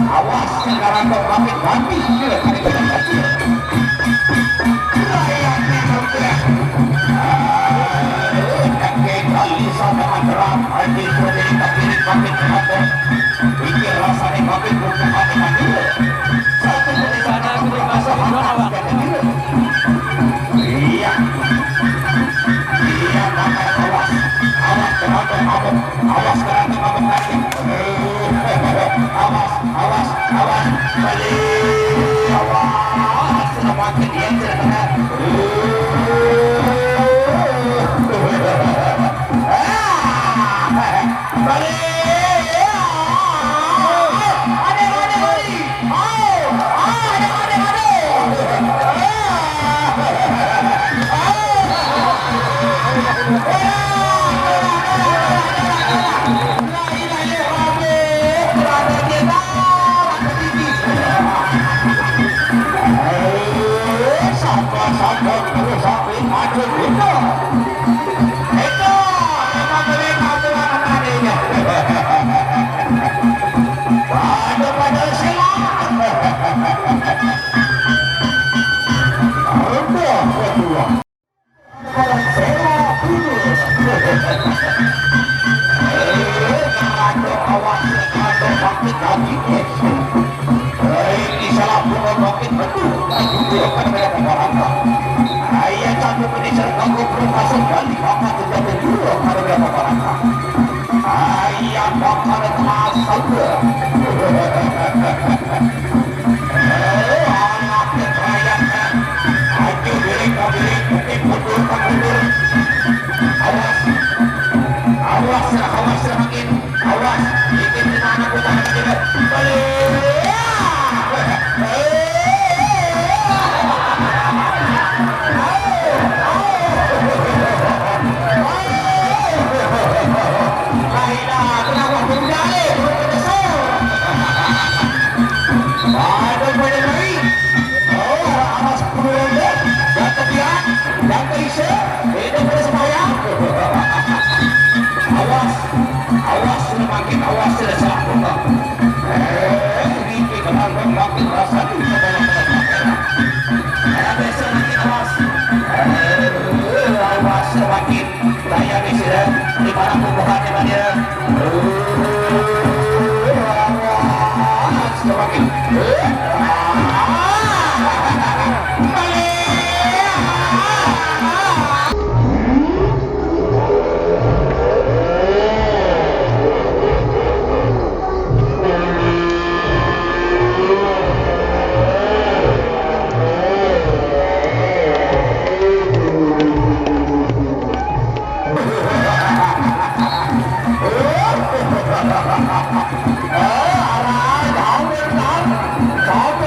Awas sekarang kau makin habis ke kali sama antara hati berdiri kaki makin terhadap pikir rasanya makin berkembang mati satu sana sudah masa awak iya iya maka awas awas terhadap awas terhadap abang lagi awas awas awas balik awas semakin dia terhadap Stop!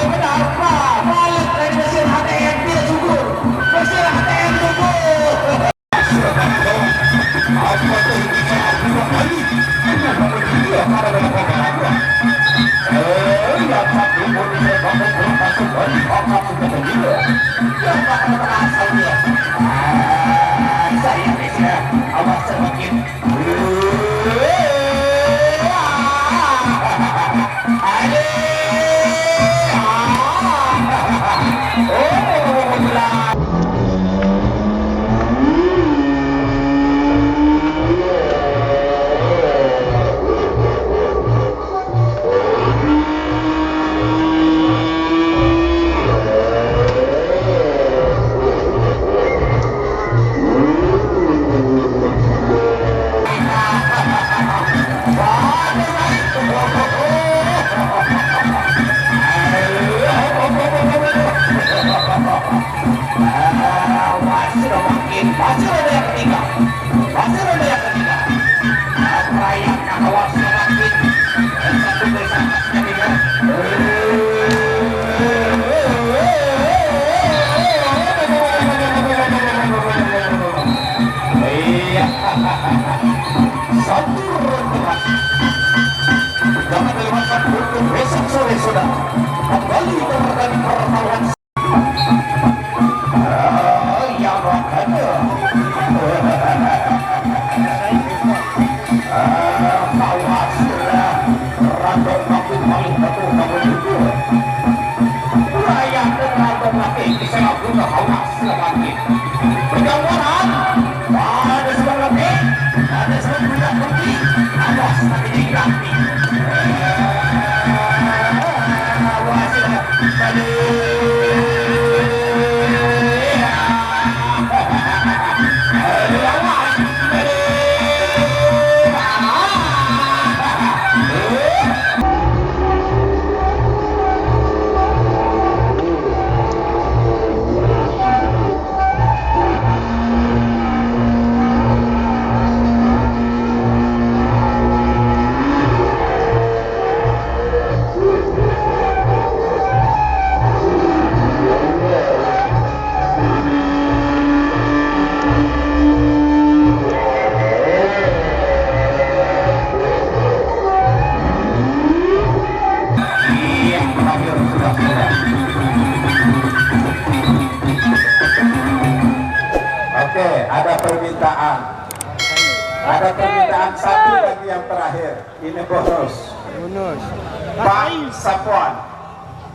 sudah kembali terjadi pertarungan yang makanya awaslah random aku paling betul kamu itu layak dan random lagi saya aku tak awas lagi bergambaran ada sebuah lagi ada sebuah budak lagi awas tapi diganti awaslah tadi ada permintaan satu lagi yang terakhir ini bonus Pak Sapuan